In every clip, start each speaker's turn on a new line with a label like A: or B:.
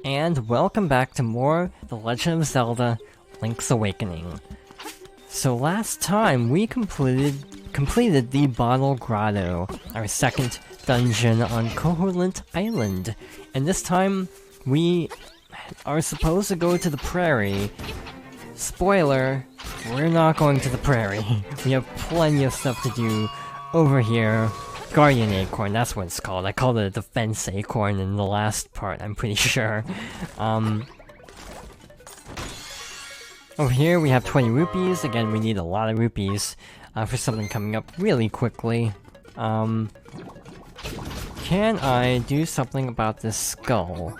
A: and welcome back to more The Legend of Zelda Link's Awakening. So last time we completed the Bottle Grotto, our second dungeon on Koholint Island, and this time we are supposed to go to the prairie. Spoiler, we're not going to the prairie. We have plenty of stuff to do over here. Guardian Acorn, that's what it's called. I called it a Defense Acorn in the last part, I'm pretty sure. Over here we have 20 rupees. Again, we need a lot of rupees for something coming up really quickly. Can I do something about this skull?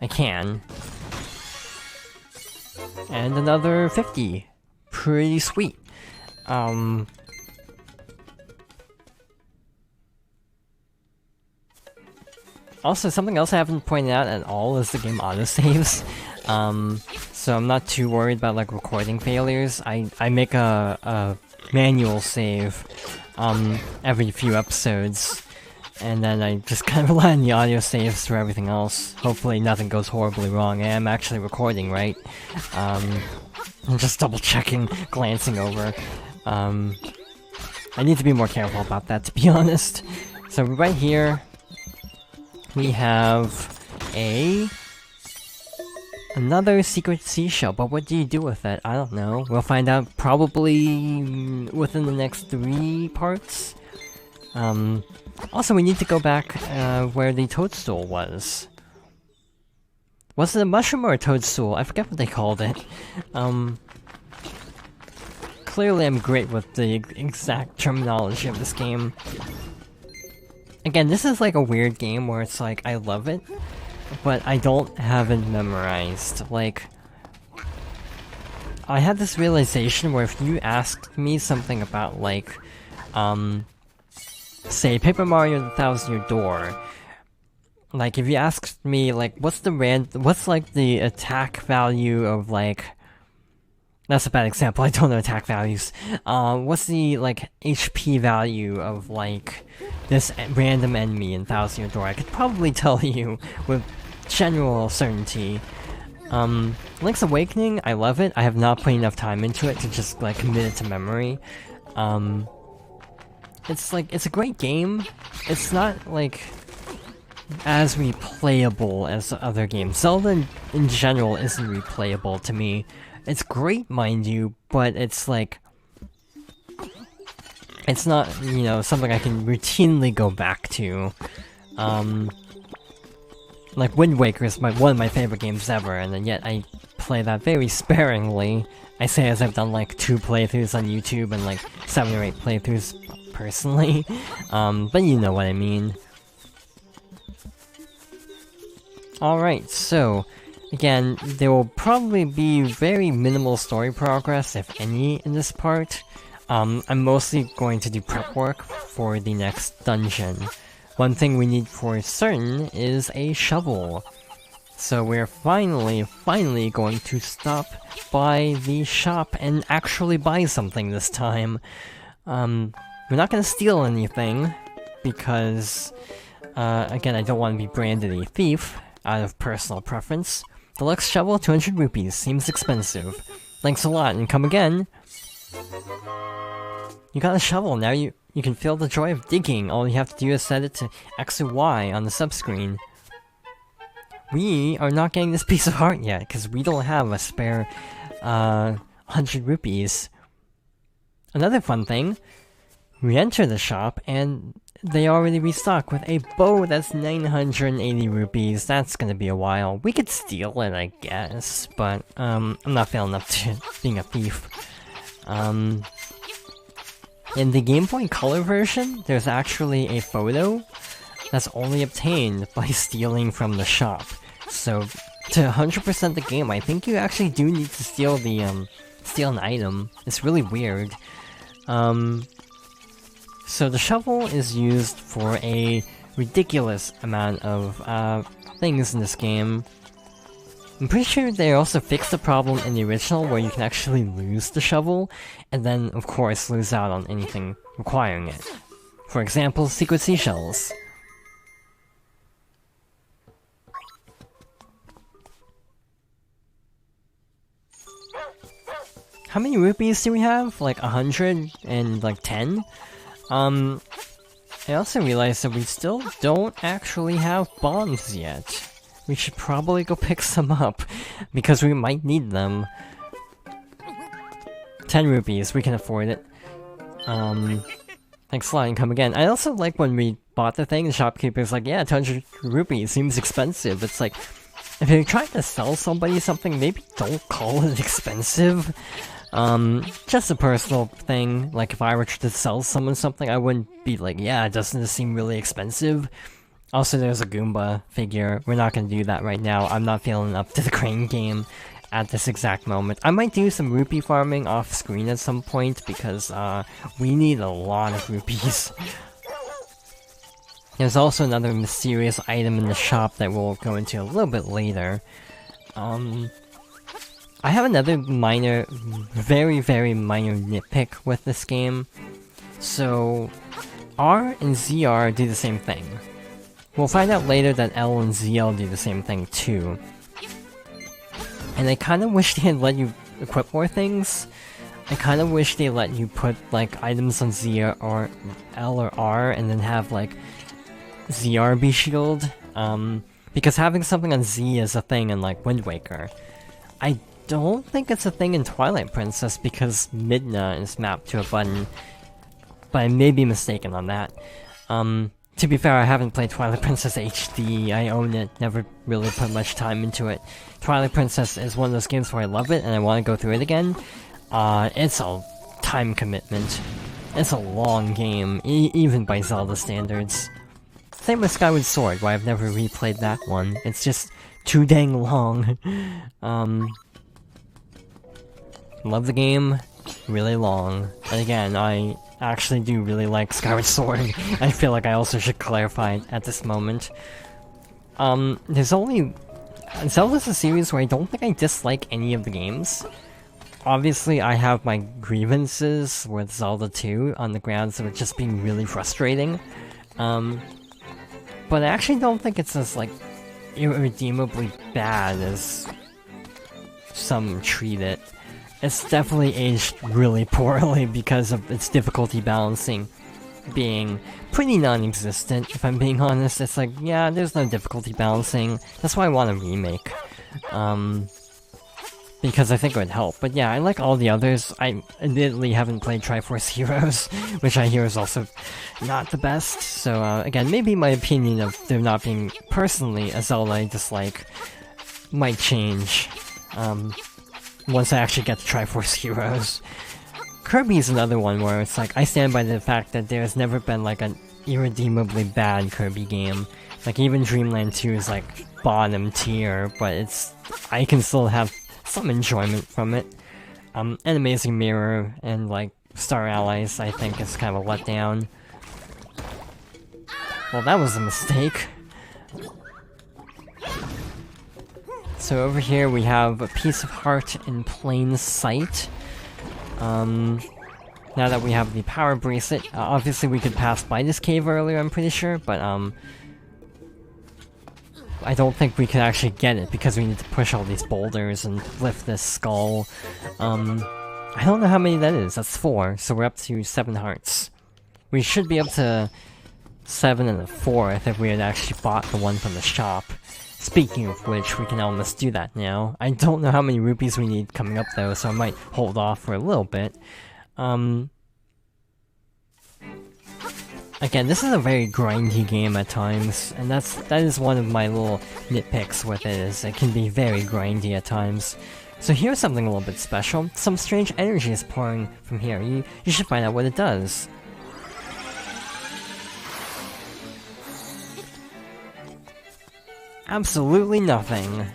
A: I can. And another 50. Pretty sweet. Also, something else I haven't pointed out at all is the game autosaves. So I'm not too worried about like recording failures. I make a manual save every few episodes, and then I just kind of rely on the audio saves for everything else. Hopefully nothing goes horribly wrong. I am actually recording, right? I'm just double checking, glancing over. I need to be more careful about that, to be honest. So right here we have another secret seashell, but what do you do with it? I don't know. We'll find out probably within the next 3 parts. Also, we need to go back where the toadstool was. Was it a mushroom or a toadstool? I forget what they called it. Clearly I'm great with the exact terminology of this game. Again, this is like a weird game where it's like, I love it, but I don't have it memorized. Like, I had this realization where if you asked me something about like, say Paper Mario the Thousand Year Door, like if you asked me like, what's like the attack value of like, that's a bad example, I don't know attack values. What's the, like, HP value of, like, this random enemy in Thousand Year Door? I could probably tell you with general certainty. Link's Awakening, I love it. I have not put enough time into it to just, like, commit it to memory. It's, like, it's a great game. It's not, like, as replayable as other games. Zelda, in general, isn't replayable to me. It's great, mind you, but it's like... it's not, you know, something I can routinely go back to. Like, Wind Waker is one of my favorite games ever, and yet I play that very sparingly. I say as I've done like 2 playthroughs on YouTube and like 7 or 8 playthroughs personally. But you know what I mean. Alright, so... again, there will probably be very minimal story progress, if any, in this part. I'm mostly going to do prep work for the next dungeon. One thing we need for certain is a shovel. So we're finally going to stop by the shop and actually buy something this time. We're not gonna steal anything, because, again, I don't want to be branded a thief, out of personal preference. Deluxe shovel, 200 rupees. Seems expensive. Thanks a lot, and come again! You got a shovel, now you can feel the joy of digging. All you have to do is set it to X or Y on the subscreen. We are not getting this piece of art yet, because we don't have a spare, 100 rupees. Another fun thing, we enter the shop, and they already restock with a bow that's 980 rupees. That's gonna be a while. We could steal it, I guess, but, I'm not feeling up to being a thief. In the Game Boy Color version, there's actually a photo that's only obtained by stealing from the shop. So, to 100% the game, I think you actually do need to steal the, steal an item. It's really weird. So the shovel is used for a ridiculous amount of, things in this game. I'm pretty sure they also fixed the problem in the original where you can actually lose the shovel, and then, of course, lose out on anything requiring it. For example, secret seashells. How many rupees do we have? Like 110? I also realized that we still don't actually have bombs yet. We should probably go pick some up, because we might need them. 10 rupees, we can afford it. Thanks a lot, and come again. I also like when we bought the thing, the shopkeeper's like, yeah, 200 rupees seems expensive. It's like, if you're trying to sell somebody something, maybe don't call it expensive. Just a personal thing. Like, if I were to sell someone something, I wouldn't be like, yeah, doesn't this seem really expensive? Also, there's a Goomba figure. We're not gonna do that right now. I'm not feeling up to the crane game at this exact moment. I might do some rupee farming off screen at some point, because, we need a lot of rupees. There's also another mysterious item in the shop that we'll go into a little bit later. I have another minor, very, very minor nitpick with this game. So, R and ZR do the same thing. We'll find out later that L and ZL do the same thing too. And I kinda wish they had let you equip more things. I kinda wish they let you put, like, items on Z or L or R and then have, like, ZR be shield. Because having something on Z is a thing in, like, Wind Waker. I don't think it's a thing in Twilight Princess because Midna is mapped to a button. But I may be mistaken on that. To be fair, I haven't played Twilight Princess HD, I own it, never really put much time into it. Twilight Princess is one of those games where I love it and I want to go through it again. It's a time commitment. It's a long game, even by Zelda standards. Same with Skyward Sword, why I've never replayed that one. It's just too dang long. Love the game, really long. And again, I actually do really like Skyward Sword. I feel like I also should clarify it at this moment. There's only... Zelda's a series where I don't think I dislike any of the games. Obviously, I have my grievances with Zelda 2 on the grounds of it just being really frustrating. But I actually don't think it's as, like, irredeemably bad as some treat it. It's definitely aged really poorly because of its difficulty balancing being pretty non-existent, if I'm being honest. It's like, yeah, there's no difficulty balancing. That's why I want a remake. Because I think it would help. But yeah, I like all the others. I admittedly haven't played Triforce Heroes, which I hear is also not the best. So, again, maybe my opinion of there not being personally a Zelda I dislike might change. Once I actually get to Triforce Heroes. Kirby's another one where it's like, I stand by the fact that there's never been like an irredeemably bad Kirby game. Like even Dreamland 2 is like bottom tier, but it's... I can still have some enjoyment from it. And Amazing Mirror and like Star Allies I think is kind of a letdown. Well, that was a mistake. So over here we have a piece of heart in plain sight. Now that we have the power bracelet, obviously we could pass by this cave earlier, I'm pretty sure, but I don't think we could actually get it because we need to push all these boulders and lift this skull. I don't know how many that is, that's 4, so we're up to 7 hearts. We should be up to 7 and a 4th if we had actually bought the one from the shop. Speaking of which, we can almost do that now. I don't know how many rupees we need coming up though, so I might hold off for a little bit. Again, this is a very grindy game at times, and that is one of my little nitpicks with it, is it can be very grindy at times. So here's something a little bit special. Some strange energy is pouring from here. You should find out what it does. Absolutely nothing.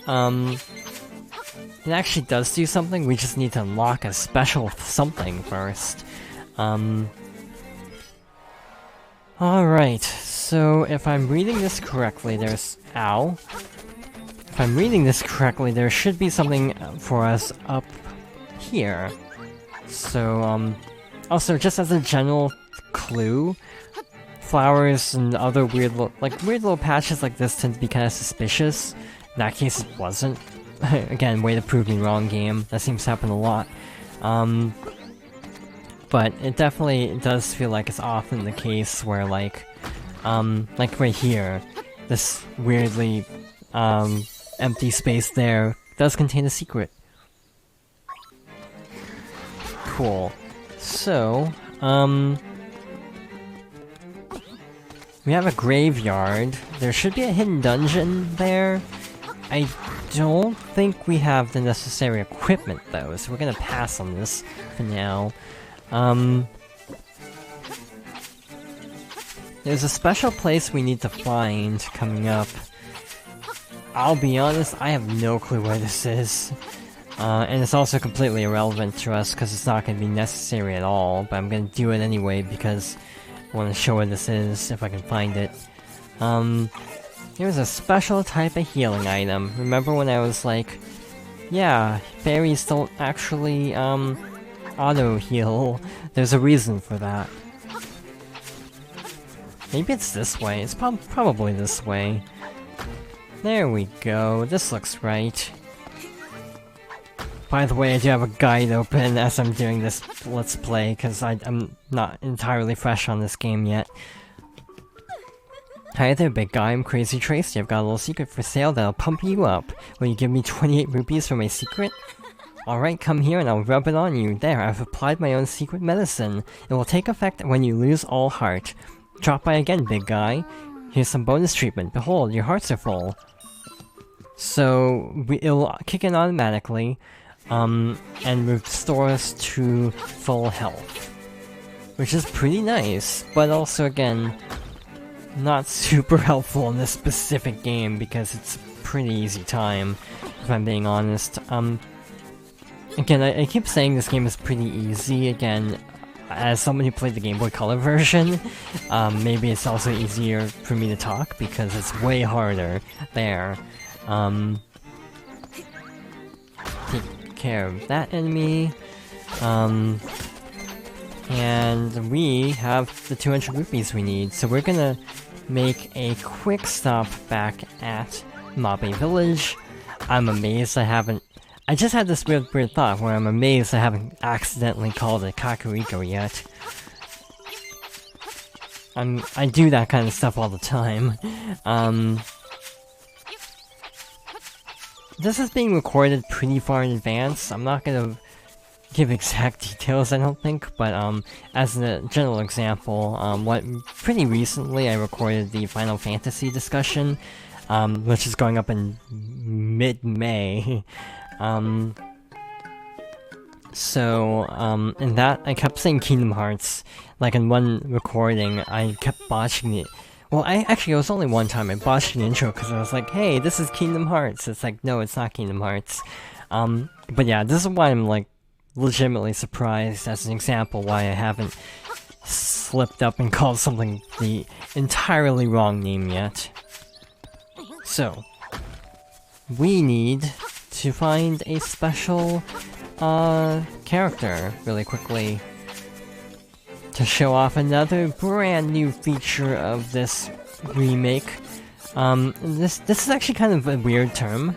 A: It actually does do something, we just need to unlock a special something first. Alright, so if I'm reading this correctly, there's... Ow. If I'm reading this correctly, there should be something for us up here. So, also, just as a general clue, flowers and other weird little patches like this tend to be kind of suspicious. In that case, it wasn't. Again, way to prove me wrong, game. That seems to happen a lot. But it definitely does feel like it's often the case where, like right here, this weirdly, empty space there does contain a secret. Cool. So, we have a graveyard. There should be a hidden dungeon there. I don't think we have the necessary equipment though, so we're gonna pass on this for now. There's a special place we need to find coming up. I'll be honest, I have no clue where this is. And it's also completely irrelevant to us because it's not going to be necessary at all, but I'm going to do it anyway because I want to show where this is, if I can find it. Here's a special type of healing item. Remember when I was like, yeah, fairies don't actually, auto-heal. There's a reason for that. Maybe it's this way. It's probably this way. There we go. This looks right. By the way, I do have a guide open as I'm doing this Let's Play, because I'm not entirely fresh on this game yet. Hi there, big guy. I'm Crazy Tracy. I've got a little secret for sale that'll pump you up. Will you give me 28 rupees for my secret? Alright, come here and I'll rub it on you. There, I've applied my own secret medicine. It will take effect when you lose all heart. Drop by again, big guy. Here's some bonus treatment. Behold, your hearts are full. So, it'll kick in automatically. And restore us to full health. Which is pretty nice, but also, again, not super helpful in this specific game because it's a pretty easy time, if I'm being honest. Again, I keep saying this game is pretty easy. Again, as someone who played the Game Boy Color version, maybe it's also easier for me to talk because it's way harder there. Take care of that enemy. And we have the 200 rupees we need, so we're gonna make a quick stop back at Mabe Village. I'm amazed I just had this weird thought where I'm amazed I haven't accidentally called it Kakariko yet. I do that kind of stuff all the time. This is being recorded pretty far in advance. I'm not gonna give exact details, I don't think, but as a general example, pretty recently I recorded the Final Fantasy discussion, which is going up in mid-May. In that, I kept saying Kingdom Hearts. Like, in one recording, I kept botching it. Well, it was only one time I botched the intro because I was like, hey, this is Kingdom Hearts. It's like, no, it's not Kingdom Hearts. But yeah, this is why I'm, like, legitimately surprised, as an example, why I haven't slipped up and called something the entirely wrong name yet. So, we need to find a special, character really quickly to show off another brand new feature of this remake. This is actually kind of a weird term.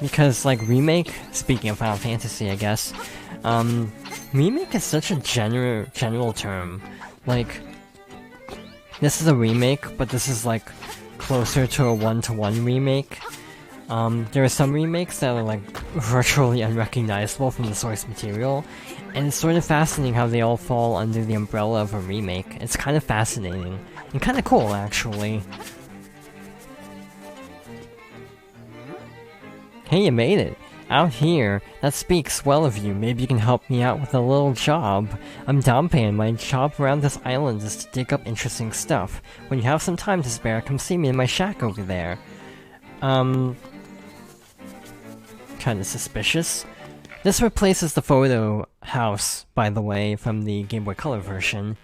A: Because, like, remake, speaking of Final Fantasy, I guess, remake is such a general term. Like, this is a remake, but this is, like, closer to a one-to-one remake. There are some remakes that are, like, virtually unrecognizable from the source material, and it's sort of fascinating how they all fall under the umbrella of a remake. It's kind of fascinating, and kind of cool, actually. Hey, you made it! Out here! That speaks well of you. Maybe you can help me out with a little job. I'm Dompe and my job around this island is to dig up interesting stuff. When you have some time to spare, come see me in my shack over there. Kinda suspicious. This replaces the photo house, by the way, from the Game Boy Color version.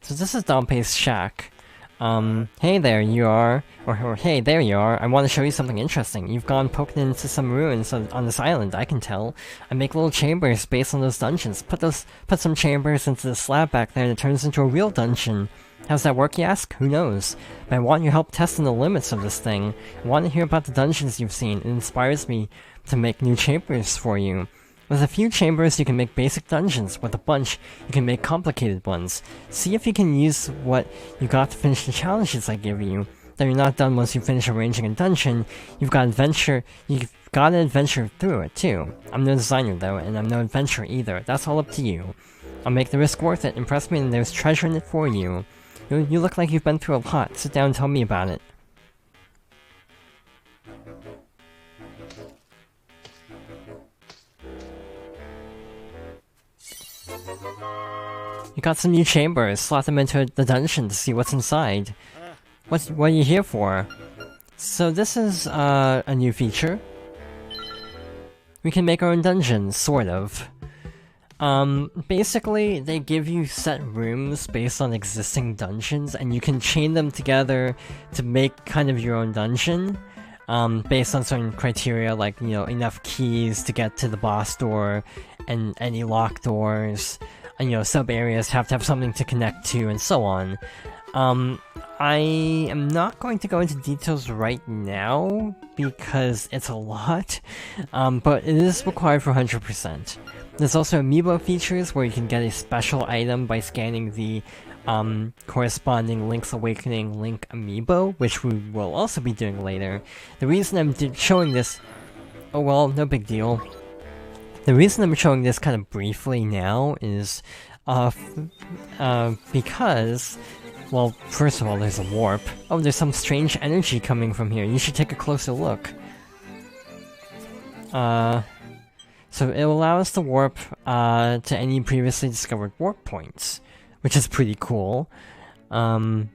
A: So this is Dompe's shack. Hey there you are, or hey, there you are, I want to show you something interesting. You've gone poking into some ruins on this island, I can tell. I make little chambers based on those dungeons. Put some chambers into the slab back there and it turns into a real dungeon. How's that work, you ask? Who knows? But I want your help testing the limits of this thing. I want to hear about the dungeons you've seen. It inspires me to make new chambers for you. With a few chambers, you can make basic dungeons. With a bunch, you can make complicated ones. See if you can use what you got to finish the challenges I give you. Though you're not done once you finish arranging a dungeon, you've got to adventure through it too. I'm no designer though, and I'm no adventurer either. That's all up to you. I'll make the risk worth it. Impress me and there's treasure in it for you. You look like you've been through a lot. Sit down and tell me about it. You got some new chambers. Slot them into the dungeon to see what's inside. What are you here for? So this is a new feature. We can make our own dungeons, sort of. Basically, they give you set rooms based on existing dungeons, and you can chain them together to make kind of your own dungeon. Based on certain criteria, like, you know, enough keys to get to the boss door, and any locked doors. And, you know, sub-areas have to have something to connect to, and so on. I am not going to go into details right now, because it's a lot, but it is required for 100%. There's also amiibo features, where you can get a special item by scanning the corresponding Link's Awakening Link amiibo, which we will also be doing later. The reason I'm showing this... oh well, no big deal. The reason I'm showing this kind of briefly now is, because... well, first of all, there's a warp. Oh, there's some strange energy coming from here. You should take a closer look. So it allows us to warp, to any previously discovered warp points, which is pretty cool. So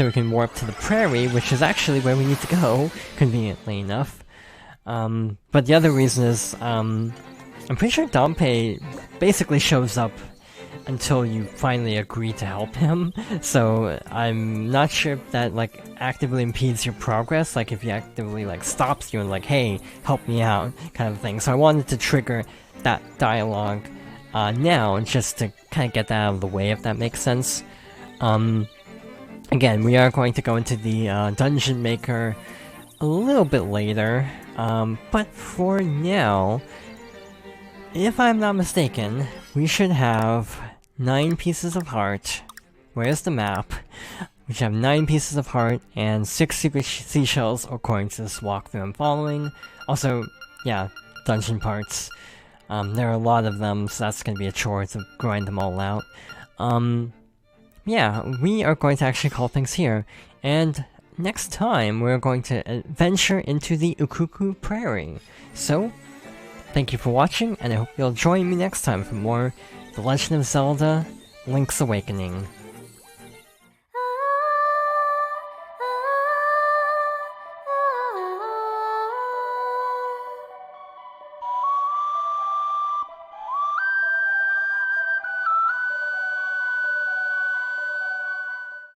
A: we can warp to the prairie, which is actually where we need to go, conveniently enough. But the other reason is, I'm pretty sure Dompe basically shows up until you finally agree to help him, so I'm not sure if that, like, actively impedes your progress, like if he actively, like, stops you and like, hey, help me out, kind of thing. So I wanted to trigger that dialogue, now, just to kind of get that out of the way, if that makes sense. Again, we are going to go into the, Dungeon Maker a little bit later, but for now, if I'm not mistaken, we should have 9 pieces of heart. Where's the map? We should have 9 pieces of heart and 6 secret seashells according to this walkthrough I'm following. Also, yeah, dungeon parts. There are a lot of them, so that's gonna be a chore to grind them all out. Yeah, we are going to actually call things here. And next time, we're going to venture into the Ukuku Prairie. So, thank you for watching, and I hope you'll join me next time for more The Legend of Zelda: Link's Awakening.